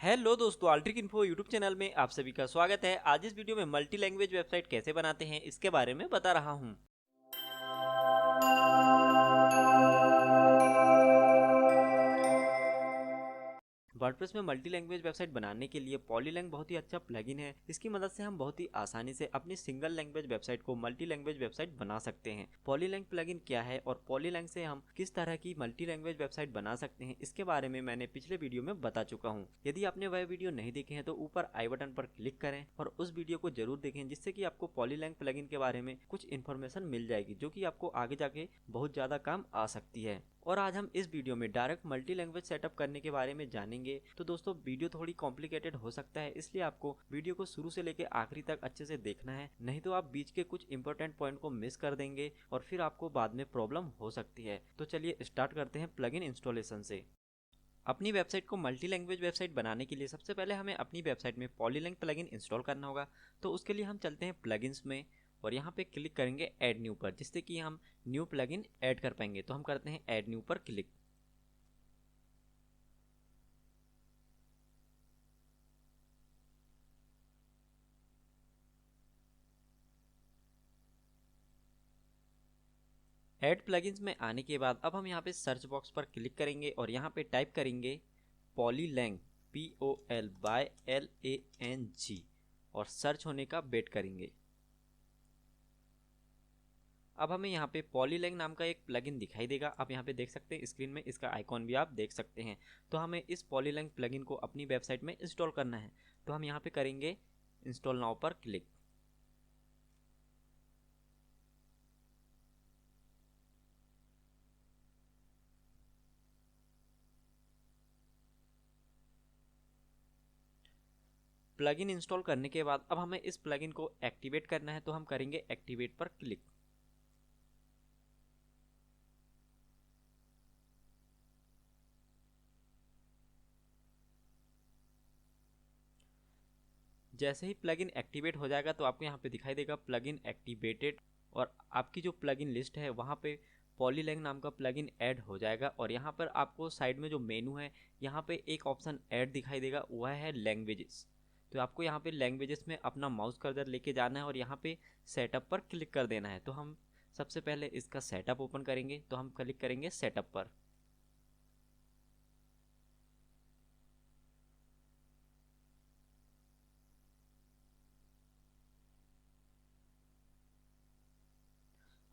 Hello दोस्तों, अल्ट्रिक info YouTube channel में आप सभी का स्वागत है। आज इस वीडियो में मल्टी लैंग्वेज वेबसाइट कैसे बनाते हैं इसके बारे में बता रहा हूं। वर्डप्रेस में मल्टी लैंग्वेज वेबसाइट बनाने के लिए पॉलीलैंग बहुत ही अच्छा प्लगइन है। इसकी मदद से हम बहुत ही आसानी से अपनी सिंगल लैंग्वेज वेबसाइट को मल्टी लैंग्वेज वेबसाइट बना सकते हैं। पॉलीलैंग प्लगइन क्या है और पॉलीलैंग से हम किस तरह की मल्टी लैंग्वेज वेबसाइट बना सकते हैं इसके बारे में मैंने पिछले वीडियो में बता चुका हूँ। यदि आपने वह वीडियो नहीं देखे हैं तो ऊपर आई बटन पर क्लिक करें और उस वीडियो को जरूर देखें, जिससे कि आपको पॉलीलैंग प्लगइन के बारे में कुछ इन्फॉर्मेशन मिल जाएगी जो कि आपको आगे जाके बहुत ज्यादा काम आ सकती है। और आज हम इस वीडियो में डायरेक्ट मल्टी लैंग्वेज सेटअप करने के बारे में जानेंगे। तो दोस्तों, वीडियो थोड़ी कॉम्प्लिकेटेड हो सकता है, इसलिए आपको वीडियो को शुरू से लेकर आखिरी तक अच्छे से देखना है, नहीं तो आप बीच के कुछ इंपॉर्टेंट पॉइंट को मिस कर देंगे और फिर आपको बाद में प्रॉब्लम हो सकती है। तो चलिए स्टार्ट करते हैं प्लगइन इंस्टॉलेशन से। अपनी वेबसाइट को मल्टी लैंग्वेज वेबसाइट बनाने के लिए सबसे पहले हमें अपनी वेबसाइट में पॉलीलैंग प्लगइन इंस्टॉल करना होगा। तो उसके लिए हम चलते हैं प्लगइन्स में और यहाँ पे क्लिक करेंगे ऐड न्यू पर, जिससे कि हम न्यू प्लगइन ऐड कर पाएंगे। तो हम करते हैं ऐड न्यू पर क्लिक। ऐड प्लगइन्स में आने के बाद अब हम यहाँ पे सर्च बॉक्स पर क्लिक करेंगे और यहाँ पे टाइप करेंगे पॉलीलैंग POLYLANG और सर्च होने का वेट करेंगे। अब हमें यहाँ पे पॉलीलैंग नाम का एक प्लगइन दिखाई देगा। आप यहाँ पे देख सकते हैं स्क्रीन में, इसका आइकॉन भी आप देख सकते हैं। तो हमें इस पॉलीलैंग प्लगइन को अपनी वेबसाइट में इंस्टॉल करना है। तो हम यहाँ पे करेंगे इंस्टॉल नाउ पर क्लिक। प्लगइन इंस्टॉल करने के बाद अब हमें इस प्लगइन को एक्टिवेट करना है। तो हम करेंगे एक्टिवेट पर क्लिक। जैसे ही प्लगइन एक्टिवेट हो जाएगा तो आपको यहाँ पे दिखाई देगा प्लगइन एक्टिवेटेड और आपकी जो प्लगइन लिस्ट है वहाँ पे पॉलीलैंग नाम का प्लगइन ऐड हो जाएगा। और यहाँ पर आपको साइड में जो मेनू है यहाँ पे एक ऑप्शन ऐड दिखाई देगा, वह है लैंग्वेजेस। तो आपको यहाँ पे लैंग्वेजेस में अपना माउस कर्सर लेके जाना है और यहाँ पे सेटअप पर क्लिक कर देना है। तो हम सबसे पहले इसका सेटअप ओपन करेंगे। तो हम क्लिक करेंगे सेटअप पर।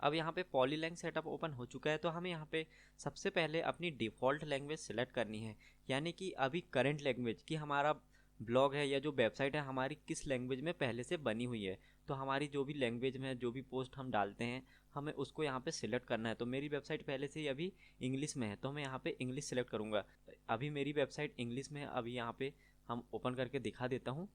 अब यहाँ पे पॉलीलैंग सेटअप ओपन हो चुका है। तो हमें यहाँ पे सबसे पहले अपनी डिफ़ॉल्ट लैंग्वेज सेलेक्ट करनी है, यानी कि अभी करंट लैंग्वेज कि हमारा ब्लॉग है या जो वेबसाइट है हमारी किस लैंग्वेज में पहले से बनी हुई है। तो हमारी जो भी लैंग्वेज में जो भी पोस्ट हम डालते हैं हमें उसको यहाँ पे सिलेक्ट करना है। तो मेरी वेबसाइट पहले से ही अभी इंग्लिश में है, तो मैं यहाँ पे इंग्लिश सेलेक्ट करूँगा। अभी मेरी वेबसाइट इंग्लिश में है। अभी यहाँ पे हम ओपन करके दिखा देता हूँ।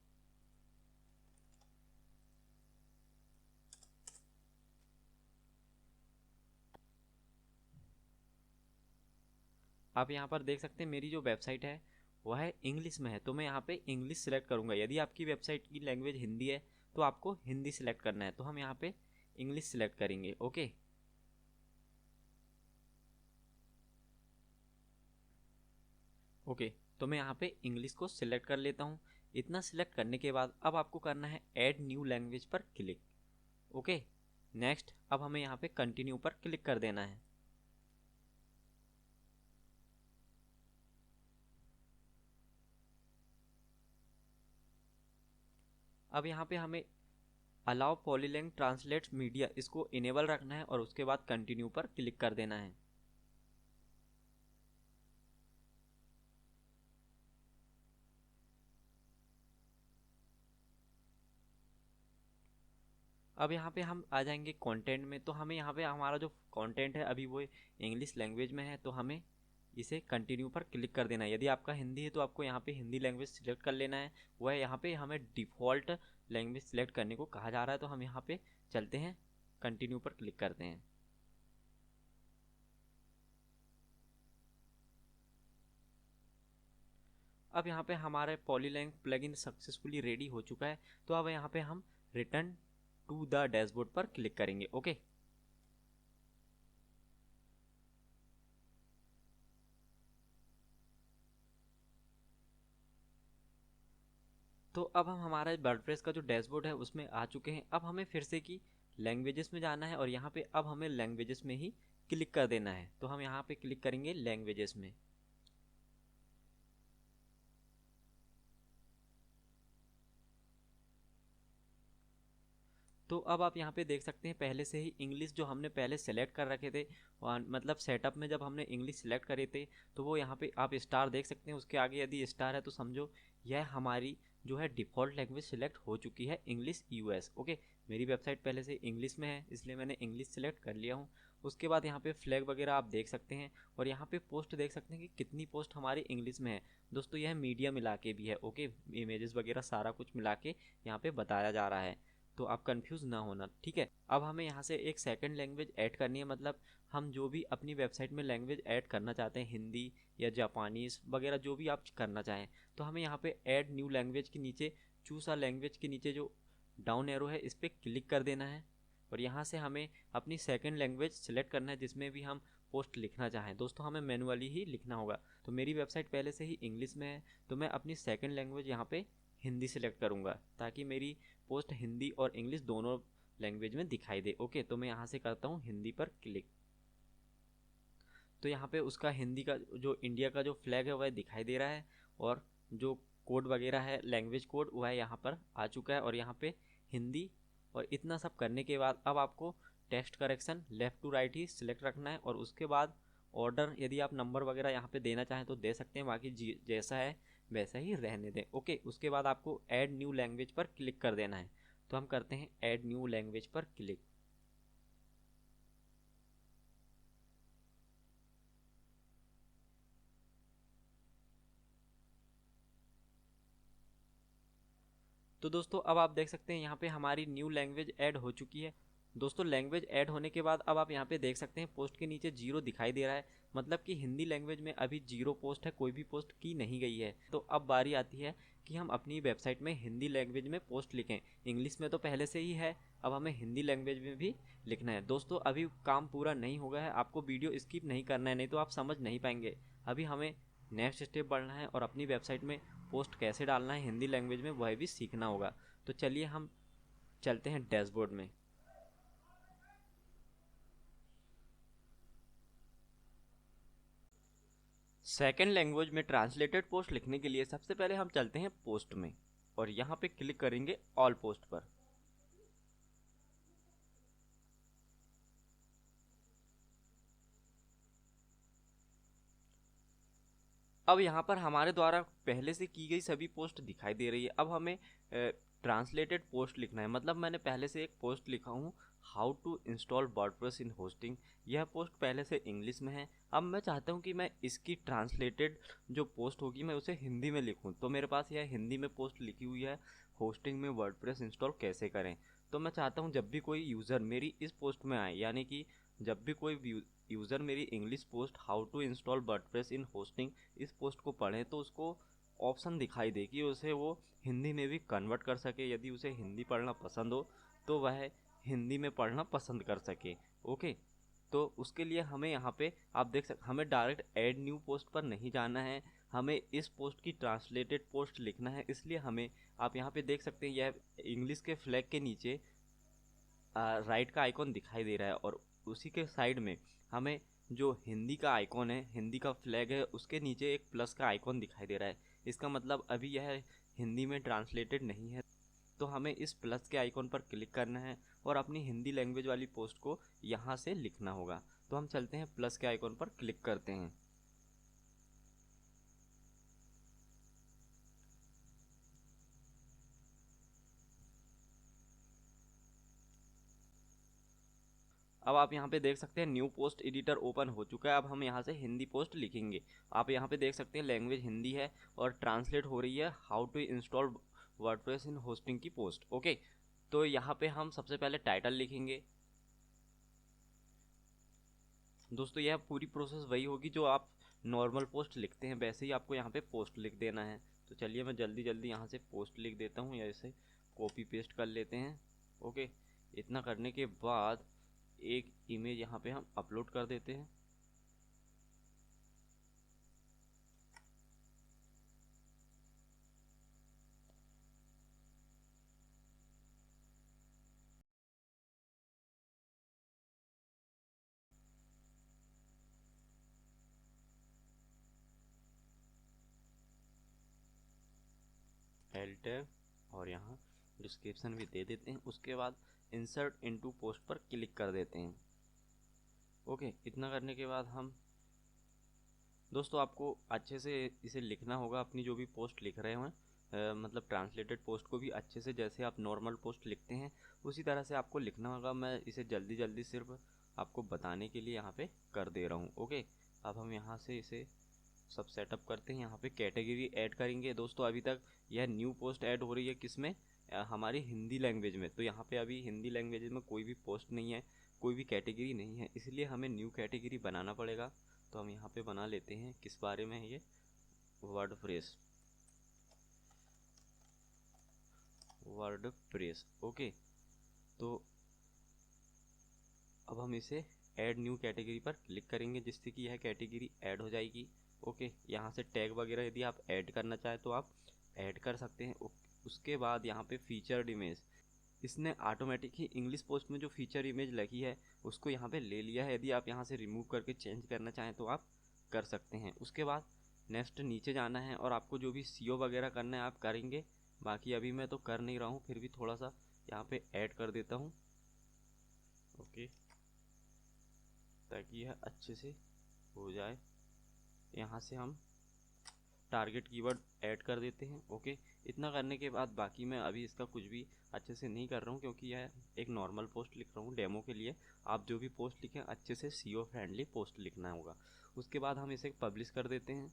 आप यहाँ पर देख सकते हैं मेरी जो वेबसाइट है वह है इंग्लिश में है, तो मैं यहाँ पे इंग्लिश सेलेक्ट करूँगा। यदि आपकी वेबसाइट की लैंग्वेज हिंदी है तो आपको हिंदी सेलेक्ट करना है। तो हम यहाँ पे इंग्लिश सेलेक्ट करेंगे। ओके ओके तो मैं यहाँ पे इंग्लिश को सिलेक्ट कर लेता हूँ। इतना सिलेक्ट करने के बाद अब आपको करना है ऐड न्यू लैंग्वेज पर क्लिक। ओके नेक्स्ट, अब हमें यहाँ पे कंटिन्यू पर क्लिक कर देना है। अब यहाँ पे हमें अलाउ पॉलीलैंग ट्रांसलेट मीडिया इसको इनेबल रखना है और उसके बाद कंटिन्यू पर क्लिक कर देना है। अब यहाँ पे हम आ जाएंगे कंटेंट में। तो हमें यहाँ पे हमारा जो कंटेंट है अभी वो इंग्लिश लैंग्वेज में है, तो हमें इसे कंटिन्यू पर क्लिक कर देना है। यदि आपका हिंदी है तो आपको यहाँ पे हिंदी लैंग्वेज सिलेक्ट कर लेना है। वह यहाँ पे हमें डिफ़ॉल्ट लैंग्वेज सिलेक्ट करने को कहा जा रहा है। तो हम यहाँ पे चलते हैं, कंटिन्यू पर क्लिक करते हैं। अब यहाँ पे हमारे पॉलीलैंग प्लगइन सक्सेसफुली रेडी हो चुका है। तो अब यहाँ पे हम रिटर्न टू द डैशबोर्ड पर क्लिक करेंगे। ओके तो अब हम हमारा वर्डप्रेस का जो डैशबोर्ड है उसमें आ चुके हैं। अब हमें फिर से की लैंग्वेजेस में जाना है और यहाँ पे अब हमें लैंग्वेजेस में ही क्लिक कर देना है। तो हम यहाँ पे क्लिक करेंगे लैंग्वेजेस में। तो अब आप यहाँ पे देख सकते हैं पहले से ही इंग्लिश जो हमने पहले सेलेक्ट कर रखे थे, और मतलब सेटअप में जब हमने इंग्लिश सेलेक्ट करे थे तो वो यहाँ पे आप स्टार देख सकते हैं। उसके आगे यदि स्टार है तो समझो यह हमारी जो है डिफ़ॉल्ट लैंग्वेज सिलेक्ट हो चुकी है, इंग्लिश यूएस। ओके, मेरी वेबसाइट पहले से इंग्लिश में है इसलिए मैंने इंग्लिश सेलेक्ट कर लिया हूँ। उसके बाद यहाँ पे फ्लैग वगैरह आप देख सकते हैं और यहाँ पे पोस्ट देख सकते हैं कि कितनी पोस्ट हमारी इंग्लिश में है। दोस्तों यह मीडिया मिला के भी है। ओके, इमेजेस वगैरह सारा कुछ मिला के यहाँ पे बताया जा रहा है, तो आप कंफ्यूज ना होना, ठीक है। अब हमें यहाँ से एक सेकंड लैंग्वेज ऐड करनी है, मतलब हम जो भी अपनी वेबसाइट में लैंग्वेज ऐड करना चाहते हैं, हिंदी या जापानीज वगैरह जो भी आप करना चाहें, तो हमें यहाँ पे ऐड न्यू लैंग्वेज के नीचे चूज अ लैंग्वेज के नीचे जो डाउन एरो है इस पर क्लिक कर देना है और यहाँ से हमें अपनी सेकंड लैंग्वेज सेलेक्ट करना है जिसमें भी हम पोस्ट लिखना चाहें। दोस्तों हमें मैनुअली ही लिखना होगा। तो मेरी वेबसाइट पहले से ही इंग्लिश में है तो मैं अपनी सेकंड लैंग्वेज यहाँ पे हिंदी सेलेक्ट करूँगा ताकि मेरी पोस्ट हिंदी और इंग्लिश दोनों लैंग्वेज में दिखाई दे। ओके, तो मैं यहाँ से करता हूँ हिंदी पर क्लिक। तो यहाँ पे उसका हिंदी का जो इंडिया का जो फ्लैग है वह दिखाई दे रहा है और जो कोड वगैरह है लैंग्वेज कोड वह यहाँ पर आ चुका है और यहाँ पे हिंदी। और इतना सब करने के बाद अब आपको text correction left to right ही सिलेक्ट रखना है और उसके बाद ऑर्डर यदि आप नंबर वगैरह यहाँ पे देना चाहें तो दे सकते हैं, बाकी जैसा है वैसा ही रहने दें। ओके, उसके बाद आपको ऐड न्यू लैंग्वेज पर क्लिक कर देना है। तो हम करते हैं ऐड न्यू लैंग्वेज पर क्लिक। तो दोस्तों अब आप देख सकते हैं यहाँ पे हमारी न्यू लैंग्वेज ऐड हो चुकी है। दोस्तों लैंग्वेज ऐड होने के बाद अब आप यहाँ पे देख सकते हैं पोस्ट के नीचे जीरो दिखाई दे रहा है, मतलब कि हिंदी लैंग्वेज में अभी जीरो पोस्ट है, कोई भी पोस्ट की नहीं गई है। तो अब बारी आती है कि हम अपनी वेबसाइट में हिंदी लैंग्वेज में पोस्ट लिखें। इंग्लिश में तो पहले से ही है, अब हमें हिंदी लैंग्वेज में भी लिखना है। दोस्तों अभी काम पूरा नहीं हो गया है, आपको वीडियो स्किप नहीं करना है, नहीं तो आप समझ नहीं पाएंगे। अभी हमें नेक्स्ट स्टेप बढ़ना है और अपनी वेबसाइट में पोस्ट कैसे डालना है हिंदी लैंग्वेज में वह भी सीखना होगा। तो चलिए हम चलते हैं डैशबोर्ड में। सेकेंड लैंग्वेज में ट्रांसलेटेड पोस्ट लिखने के लिए सबसे पहले हम चलते हैं पोस्ट में और यहाँ पे क्लिक करेंगे ऑल पोस्ट पर। अब यहाँ पर हमारे द्वारा पहले से की गई सभी पोस्ट दिखाई दे रही है। अब हमें ट्रांसलेटेड पोस्ट लिखना है, मतलब मैंने पहले से एक पोस्ट लिखा हूँ how to install WordPress in hosting. यह पोस्ट पहले से इंग्लिश में है। अब मैं चाहता हूँ कि मैं इसकी ट्रांसलेटेड जो पोस्ट होगी मैं उसे हिंदी में लिखूँ। तो मेरे पास यह हिंदी में पोस्ट लिखी हुई है, होस्टिंग में वर्डप्रेस इंस्टॉल कैसे करें। तो मैं चाहता हूँ जब भी कोई यूज़र मेरी इस पोस्ट में आए, यानी कि जब भी कोई यूज़र मेरी English post how to install WordPress in hosting इस पोस्ट को पढ़े तो उसको ऑप्शन दिखाई दे कि उसे वो हिंदी में भी कन्वर्ट कर सके। यदि उसे हिंदी पढ़ना पसंद हो तो वह हिंदी में पढ़ना पसंद कर सके। ओके, तो उसके लिए हमें यहाँ पे आप देख सकते हमें डायरेक्ट ऐड न्यू पोस्ट पर नहीं जाना है, हमें इस पोस्ट की ट्रांसलेटेड पोस्ट लिखना है। इसलिए हमें आप यहाँ पे देख सकते हैं यह इंग्लिश के फ्लैग के नीचे राइट का आइकॉन दिखाई दे रहा है और उसी के साइड में हमें जो हिंदी का आइकॉन है, हिंदी का फ्लैग है, उसके नीचे एक प्लस का आइकॉन दिखाई दे रहा है। इसका मतलब अभी यह हिंदी में ट्रांसलेटेड नहीं है। तो हमें इस प्लस के आइकॉन पर क्लिक करना है और अपनी हिंदी लैंग्वेज वाली पोस्ट को यहाँ से लिखना होगा। तो हम चलते हैं प्लस के आइकॉन पर क्लिक करते हैं। अब आप यहाँ पे देख सकते हैं न्यू पोस्ट एडिटर ओपन हो चुका है। अब हम यहाँ से हिंदी पोस्ट लिखेंगे। आप यहाँ पे देख सकते हैं लैंग्वेज हिंदी है और ट्रांसलेट हो रही है how to install WordPress in hosting की पोस्ट। ओके, तो यहाँ पे हम सबसे पहले टाइटल लिखेंगे। दोस्तों यह पूरी प्रोसेस वही होगी जो आप नॉर्मल पोस्ट लिखते हैं, वैसे ही आपको यहाँ पे पोस्ट लिख देना है। तो चलिए मैं जल्दी जल्दी यहाँ से पोस्ट लिख देता हूँ या इसे कॉपी पेस्ट कर लेते हैं। ओके, इतना करने के बाद एक इमेज यहाँ पे हम अपलोड कर देते हैं। एल टैब और यहाँ डिस्क्रिप्शन भी दे देते हैं। उसके बाद इंसर्ट इनटू पोस्ट पर क्लिक कर देते हैं। ओके, इतना करने के बाद हम दोस्तों आपको अच्छे से इसे लिखना होगा। अपनी जो भी पोस्ट लिख रहे हैं मतलब ट्रांसलेटेड पोस्ट को भी अच्छे से, जैसे आप नॉर्मल पोस्ट लिखते हैं उसी तरह से आपको लिखना होगा। मैं इसे जल्दी जल्दी सिर्फ आपको बताने के लिए यहाँ पे कर दे रहा हूँ। ओके, अब हम यहाँ से इसे सब सेटअप करते हैं। यहाँ पे कैटेगरी ऐड करेंगे। दोस्तों अभी तक यह न्यू पोस्ट ऐड हो रही है किसमें, हमारी हिंदी लैंग्वेज में। तो यहाँ पे अभी हिंदी लैंग्वेज में कोई भी पोस्ट नहीं है, कोई भी कैटेगरी नहीं है, इसलिए हमें न्यू कैटेगरी बनाना पड़ेगा। तो हम यहाँ पे बना लेते हैं। किस बारे में है ये, वर्डप्रेस। ओके, तो अब हम इसे ऐड न्यू कैटेगरी पर क्लिक करेंगे जिससे कि यह कैटेगरी ऐड हो जाएगी। ओके, यहाँ से टैग वगैरह यदि आप ऐड करना चाहें तो आप ऐड कर सकते हैं। उसके बाद यहाँ पे फीचर्ड इमेज, इसने ऑटोमेटिक ही इंग्लिश पोस्ट में जो फीचर इमेज लगी है उसको यहाँ पे ले लिया है। यदि आप यहाँ से रिमूव करके चेंज करना चाहें तो आप कर सकते हैं। उसके बाद नेक्स्ट नीचे जाना है और आपको जो भी सीओ वगैरह करना है आप करेंगे। बाकी अभी मैं तो कर नहीं रहा हूँ, फिर भी थोड़ा सा यहाँ पे ऐड कर देता हूँ। ओके, ताकि यह अच्छे से हो जाए। यहाँ से हम टारगेट कीवर्ड ऐड कर देते हैं। ओके, इतना करने के बाद बाकी मैं अभी इसका कुछ भी अच्छे से नहीं कर रहा हूँ क्योंकि यह एक नॉर्मल पोस्ट लिख रहा हूँ डेमो के लिए। आप जो भी पोस्ट लिखें अच्छे से सीओ फ्रेंडली पोस्ट लिखना होगा। उसके बाद हम इसे पब्लिश कर देते हैं।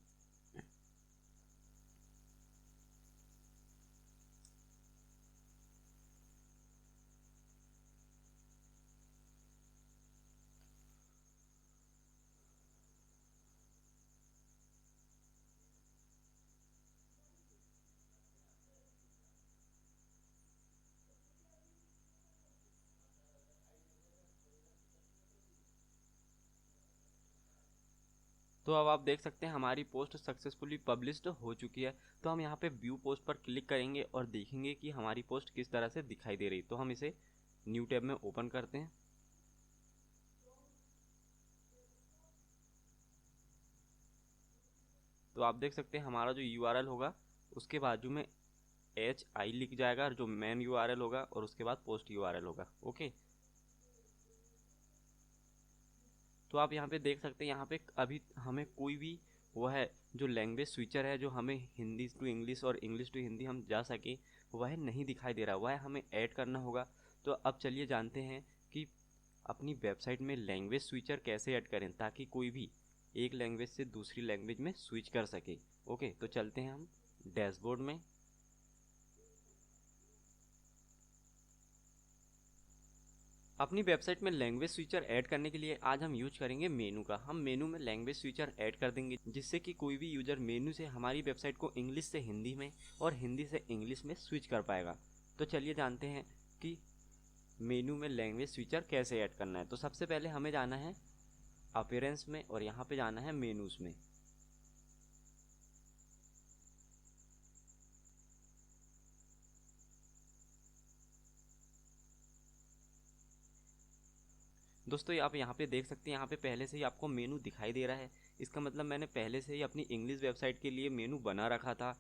तो अब आप देख सकते हैं हमारी पोस्ट सक्सेसफुली पब्लिश्ड हो चुकी है। तो हम यहाँ पे व्यू पोस्ट पर क्लिक करेंगे और देखेंगे कि हमारी पोस्ट किस तरह से दिखाई दे रही। तो हम इसे न्यू टैब में ओपन करते हैं। तो आप देख सकते हैं हमारा जो यूआरएल होगा उसके बाजू में HI लिख जाएगा जो मेन यूआरएल होगा और उसके बाद पोस्ट यूआरएल होगा। ओके, तो आप यहाँ पे देख सकते हैं यहाँ पे अभी हमें कोई भी वो है जो लैंग्वेज स्विचर है जो हमें हिंदी टू इंग्लिश और इंग्लिश टू हिंदी हम जा सके वह नहीं दिखाई दे रहा, वह हमें ऐड करना होगा। तो अब चलिए जानते हैं कि अपनी वेबसाइट में लैंग्वेज स्विचर कैसे ऐड करें ताकि कोई भी एक लैंग्वेज से दूसरी लैंग्वेज में स्विच कर सके। ओके, तो चलते हैं हम डैशबोर्ड में। अपनी वेबसाइट में लैंग्वेज स्विचर ऐड करने के लिए आज हम यूज करेंगे मेनू का। हम मेनू में लैंग्वेज स्विचर ऐड कर देंगे जिससे कि कोई भी यूजर मेनू से हमारी वेबसाइट को इंग्लिश से हिंदी में और हिंदी से इंग्लिश में स्विच कर पाएगा। तो चलिए जानते हैं कि मेनू में लैंग्वेज स्विचर कैसे ऐड करना है। तो सबसे पहले हमें जाना है अपीयरेंस में और यहाँ पे जाना है मेनूज में। दोस्तों आप यहाँ पे देख सकते हैं यहाँ पे पहले से ही आपको मेनू दिखाई दे रहा है। इसका मतलब मैंने पहले से ही अपनी इंग्लिश वेबसाइट के लिए मेनू बना रखा था,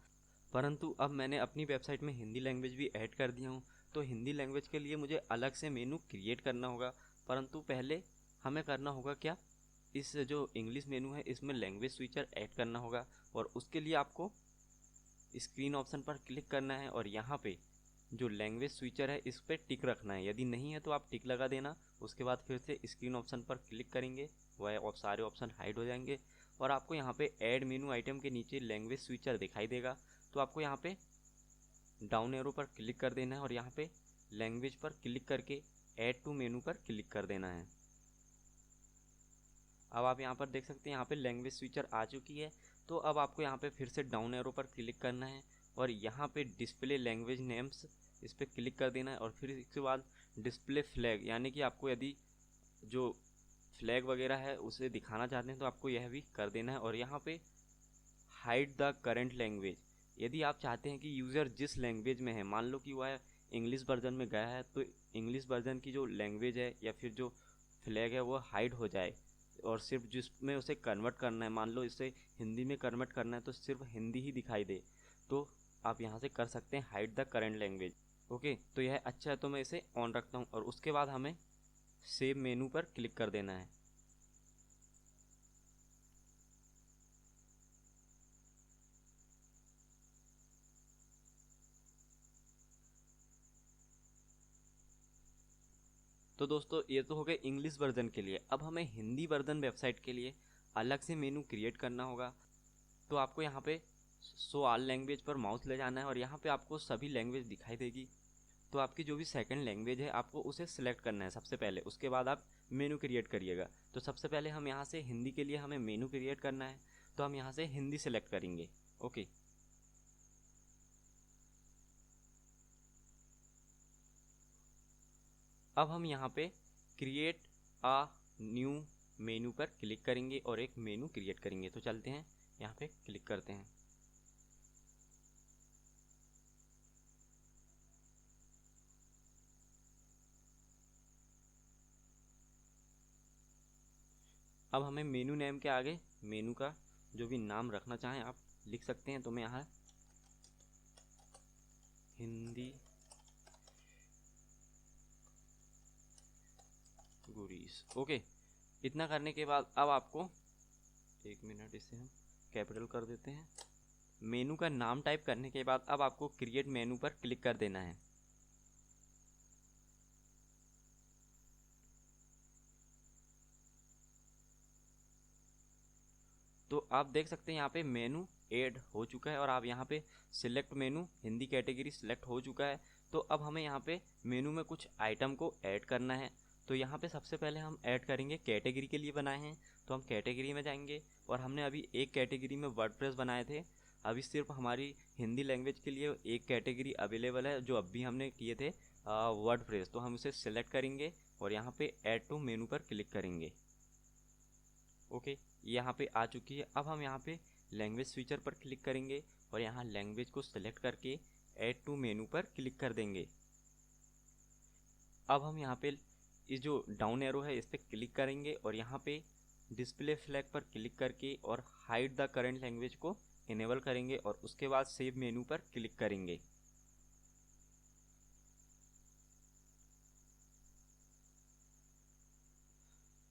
परंतु अब मैंने अपनी वेबसाइट में हिंदी लैंग्वेज भी ऐड कर दिया हूँ। तो हिंदी लैंग्वेज के लिए मुझे अलग से मेनू क्रिएट करना होगा, परंतु पहले हमें करना होगा क्या, इस जो इंग्लिश मेनू है इसमें लैंग्वेज स्विचर ऐड करना होगा। और उसके लिए आपको स्क्रीन ऑप्शन पर क्लिक करना है और यहाँ पे जो लैंग्वेज स्विचर है इस पर टिक रखना है। यदि नहीं है तो आप टिक लगा देना। उसके बाद फिर से स्क्रीन ऑप्शन पर क्लिक करेंगे, वह सारे ऑप्शन हाइड हो जाएंगे और आपको यहाँ पे ऐड मेनू आइटम के नीचे लैंग्वेज स्विचर दिखाई देगा। तो आपको यहाँ पे डाउन एरो पर क्लिक कर देना है और यहाँ पे लैंग्वेज पर क्लिक करके ऐड टू मेनू पर क्लिक कर देना है। अब आप यहाँ पर देख सकते हैं यहाँ पे लैंग्वेज स्विचर आ चुकी है। तो अब आपको यहाँ पे फिर से डाउन एरो पर क्लिक करना है और यहाँ पे डिस्प्ले लैंग्वेज नेम्स इस पर क्लिक कर देना है और फिर इसके बाद डिस्प्ले फ्लैग, यानी कि आपको यदि जो फ्लैग वगैरह है उसे दिखाना चाहते हैं तो आपको यह भी कर देना है। और यहाँ पे हाइड द करंट लैंग्वेज, यदि आप चाहते हैं कि यूज़र जिस लैंग्वेज में है, मान लो कि वह इंग्लिश वर्जन में गया है तो इंग्लिश वर्जन की जो लैंग्वेज है या फिर जो फ्लैग है वो हाइड हो जाए और सिर्फ जिसमें उसे कन्वर्ट करना है, मान लो इसे हिंदी में कन्वर्ट करना है तो सिर्फ हिंदी ही दिखाई दे। तो आप यहाँ से कर सकते हैं hide the current language. Okay, तो यह अच्छा है, तो मैं इसे ऑन रखता हूँ और उसके बाद हमें सेव मेनू पर क्लिक कर देना है। तो दोस्तों ये तो हो गए इंग्लिश वर्जन के लिए। अब हमें हिंदी वर्जन वेबसाइट के लिए अलग से मेनू क्रिएट करना होगा। तो आपको यहाँ पे शो ऑल लैंग्वेज पर माउस ले जाना है और यहाँ पे आपको सभी लैंग्वेज दिखाई देगी। तो आपकी जो भी सेकंड लैंग्वेज है आपको उसे सिलेक्ट करना है सबसे पहले, उसके बाद आप मेनू क्रिएट करिएगा। तो सबसे पहले हम यहाँ से हिंदी के लिए हमें मेनू क्रिएट करना है, तो हम यहाँ से हिंदी सेलेक्ट करेंगे। ओके, अब हम यहाँ पे क्रिएट अ न्यू मेनू पर क्लिक करेंगे और एक मेनू क्रिएट करेंगे। तो चलते हैं यहाँ पे क्लिक करते हैं। अब हमें मेनू नेम के आगे मेनू का जो भी नाम रखना चाहें आप लिख सकते हैं। तो मैं यहाँ हिंदी गुरीस, ओके। इतना करने के बाद अब आपको एक मिनट, इसे हम कैपिटल कर देते हैं। मेनू का नाम टाइप करने के बाद अब आपको क्रिएट मेनू पर क्लिक कर देना है। तो आप देख सकते हैं यहाँ पे मेनू ऐड हो चुका है और आप यहाँ पे सिलेक्ट मेनू हिंदी कैटेगरी सिलेक्ट हो चुका है। तो अब हमें यहाँ पे मेनू में कुछ आइटम को ऐड करना है। तो यहाँ पे सबसे पहले हम ऐड करेंगे, कैटेगरी के लिए बनाए हैं तो हम कैटेगरी में जाएंगे और हमने अभी एक कैटेगरी में वर्डप्रेस बनाए थे। अभी सिर्फ हमारी हिंदी लैंग्वेज के लिए एक कैटेगरी अवेलेबल है जो अभी हमने किए थे वर्डप्रेस। तो हम उसे सिलेक्ट करेंगे और यहाँ पे ऐड टू मेनू पर क्लिक करेंगे। ओके, यहाँ पे आ चुकी है। अब हम यहाँ पे लैंग्वेज फीचर पर क्लिक करेंगे और यहाँ लैंग्वेज को सिलेक्ट करके ऐड टू मेनू पर क्लिक कर देंगे। अब हम यहाँ पे इस जो डाउन एरो है इस पर क्लिक करेंगे और यहाँ पे डिस्प्ले फ्लैग पर क्लिक करके और हाइड द करंट लैंग्वेज को इनेबल करेंगे और उसके बाद सेव मेनू पर क्लिक करेंगे।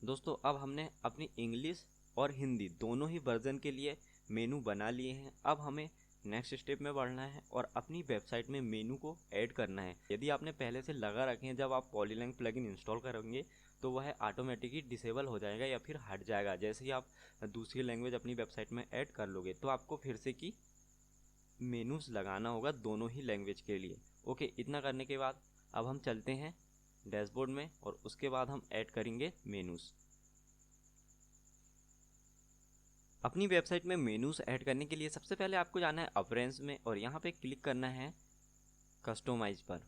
दोस्तों अब हमने अपनी इंग्लिश और हिंदी दोनों ही वर्जन के लिए मेनू बना लिए हैं। अब हमें नेक्स्ट स्टेप में बढ़ना है और अपनी वेबसाइट में मेनू को ऐड करना है। यदि आपने पहले से लगा रखे हैं, जब आप पॉलीलैंग प्लगइन इंस्टॉल करेंगे तो वह ऑटोमेटिकली डिसेबल हो जाएगा या फिर हट जाएगा। जैसे ही आप दूसरी लैंग्वेज अपनी वेबसाइट में ऐड कर लोगे तो आपको फिर से की मेनूज लगाना होगा दोनों ही लैंग्वेज के लिए। ओके, इतना करने के बाद अब हम चलते हैं डैशबोर्ड में और उसके बाद हम ऐड करेंगे मेनूज। अपनी वेबसाइट में मेनूज ऐड करने के लिए सबसे पहले आपको जाना है अपरेंस में और यहाँ पे क्लिक करना है कस्टमाइज पर।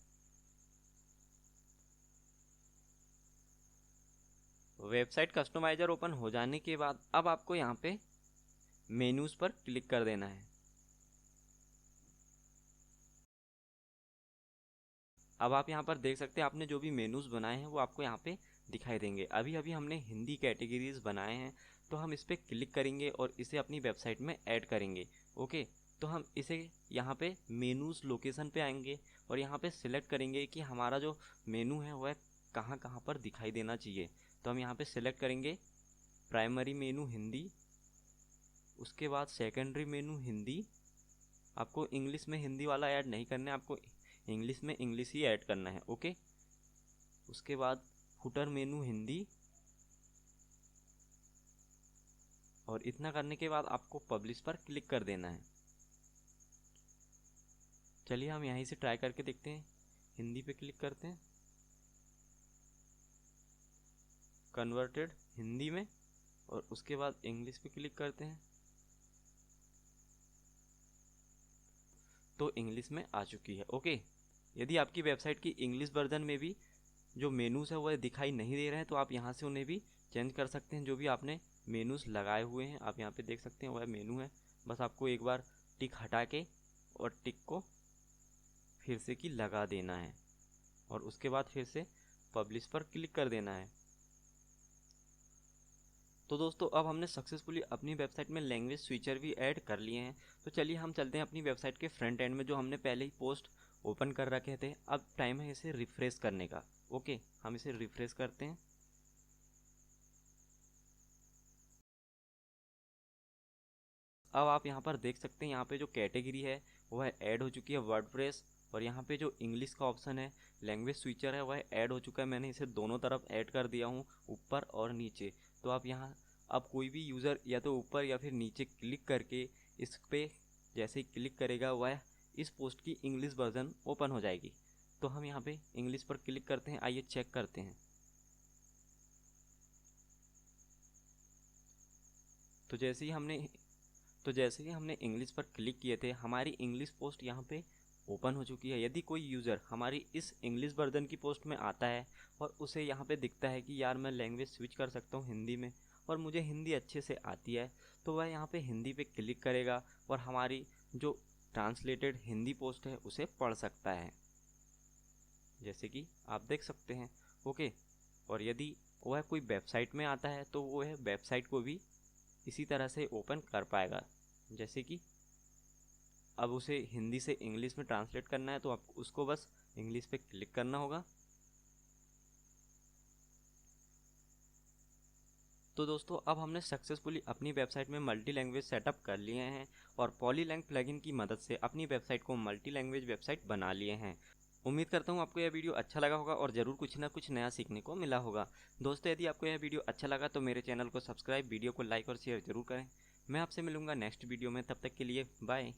वेबसाइट कस्टमाइजर ओपन हो जाने के बाद अब आपको यहाँ पे मेनूज पर क्लिक कर देना है। अब आप यहाँ पर देख सकते हैं आपने जो भी मेनूज बनाए हैं वो आपको यहाँ पे दिखाई देंगे। अभी अभी हमने हिंदी कैटेगरीज बनाए हैं तो हम इस पर क्लिक करेंगे और इसे अपनी वेबसाइट में ऐड करेंगे। ओके, तो हम इसे यहाँ पे मेनूज लोकेशन पे आएंगे और यहाँ पे सिलेक्ट करेंगे कि हमारा जो मेनू है वह कहाँ कहाँ पर दिखाई देना चाहिए। तो हम यहाँ पे सिलेक्ट करेंगे प्राइमरी मेनू हिंदी, उसके बाद सेकेंडरी मेनू हिंदी। आपको इंग्लिश में हिंदी वाला ऐड नहीं करना है, आपको इंग्लिश में इंग्लिश ही ऐड करना है। ओके, उसके बाद फुटर मेनू हिंदी और इतना करने के बाद आपको पब्लिश पर क्लिक कर देना है। चलिए हम यहीं से ट्राई करके देखते हैं। हिंदी पे क्लिक करते हैं, कन्वर्टेड हिंदी में, और उसके बाद इंग्लिश पे क्लिक करते हैं तो इंग्लिश में आ चुकी है। ओके, यदि आपकी वेबसाइट की इंग्लिश वर्जन में भी जो मेनूज है वह दिखाई नहीं दे रहे हैं तो आप यहाँ से उन्हें भी चेंज कर सकते हैं। जो भी आपने मेनूज लगाए हुए हैं आप यहाँ पे देख सकते हैं वह मेनू है। बस आपको एक बार टिक हटा के और टिक को फिर से की लगा देना है और उसके बाद फिर से पब्लिश पर क्लिक कर देना है। तो दोस्तों अब हमने सक्सेसफुली अपनी वेबसाइट में लैंग्वेज स्विचर भी ऐड कर लिए हैं। तो चलिए हम चलते हैं अपनी वेबसाइट के फ्रंट एंड में, जो हमने पहले ही पोस्ट ओपन कर रखे थे। अब टाइम है इसे रिफ्रेश करने का। ओके, हम इसे रिफ्रेश करते हैं। अब आप यहाँ पर देख सकते हैं, यहाँ पे जो कैटेगरी है वह ऐड हो चुकी है वर्डप्रेस, और यहाँ पे जो इंग्लिश का ऑप्शन है लैंग्वेज स्विचर है वह ऐड हो चुका है। मैंने इसे दोनों तरफ ऐड कर दिया हूँ, ऊपर और नीचे। तो आप यहाँ अब कोई भी यूज़र या तो ऊपर या फिर नीचे क्लिक करके इस पे जैसे ही क्लिक करेगा वह इस पोस्ट की इंग्लिश वर्जन ओपन हो जाएगी। तो हम यहाँ पे इंग्लिश पर क्लिक करते हैं, आइए चेक करते हैं। तो जैसे ही हमने तो जैसे ही हमने इंग्लिश पर क्लिक किए थे, हमारी इंग्लिश पोस्ट यहाँ पे ओपन हो चुकी है। यदि कोई यूज़र हमारी इस इंग्लिश वर्जन की पोस्ट में आता है और उसे यहाँ पे दिखता है कि यार मैं लैंग्वेज स्विच कर सकता हूँ हिंदी में, और मुझे हिंदी अच्छे से आती है, तो वह यहाँ पे हिंदी पे क्लिक करेगा और हमारी जो ट्रांसलेटेड हिंदी पोस्ट है उसे पढ़ सकता है, जैसे कि आप देख सकते हैं। ओके, और यदि वह कोई वेबसाइट में आता है तो वह वेबसाइट को भी इसी तरह से ओपन कर पाएगा। जैसे कि अब उसे हिंदी से इंग्लिश में ट्रांसलेट करना है तो आप उसको बस इंग्लिश पे क्लिक करना होगा। तो दोस्तों अब हमने सक्सेसफुली अपनी वेबसाइट में मल्टी लैंग्वेज सेटअप कर लिए हैं और पॉलीलैंग प्लगइन की मदद से अपनी वेबसाइट को मल्टी लैंग्वेज वेबसाइट बना लिए हैं। उम्मीद करता हूँ आपको यह वीडियो अच्छा लगा होगा और ज़रूर कुछ ना कुछ नया सीखने को मिला होगा। दोस्तों यदि आपको यह वीडियो अच्छा लगा तो मेरे चैनल को सब्सक्राइब, वीडियो को लाइक और शेयर जरूर करें। मैं आपसे मिलूंगा नेक्स्ट वीडियो में, तब तक के लिए बाय।